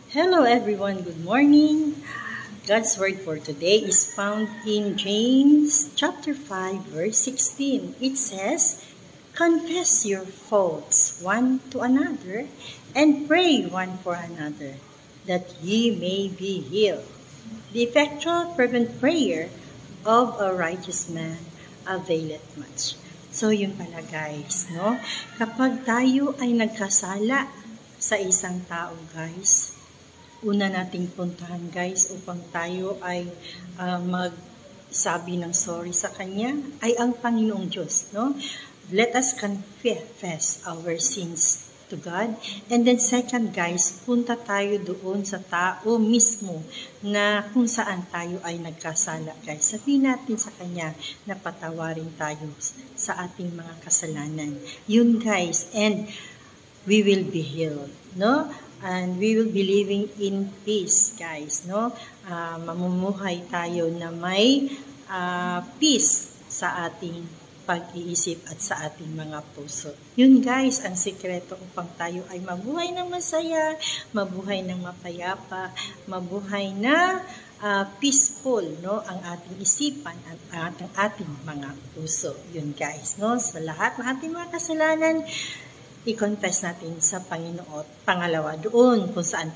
Hello everyone, good morning. God's word for today is found in James chapter 5 verse 16. It says, "Confess your faults one to another and pray one for another, that ye may be healed. The effectual fervent prayer of a righteous man availeth much." So yun pala guys, no? Kapag tayo ay nagkasala sa isang tao guys, una nating puntahan guys upang tayo ay magsabi ng sorry sa Kanya ay ang Panginoong Diyos, no? Let us confess our sins to God. And then second guys, punta tayo doon sa tao mismo na kung saan tayo ay nagkasala guys. Sabihin natin sa Kanya na patawarin tayo sa ating mga kasalanan. Yun guys, and we will be healed, no? And we will be living in peace, guys, no? Mamumuhay tayo na may peace sa ating pag-iisip at sa ating mga puso. Yun, guys, ang sikreto upang tayo ay mabuhay ng masaya, mabuhay ng mapayapa, mabuhay na peaceful, no? Ang ating isipan at ang ating mga puso. Yun, guys, no? Sa lahat ng ating mga kasalanan, i-confess natin sa Panginoon. Pangalawa, doon kung saan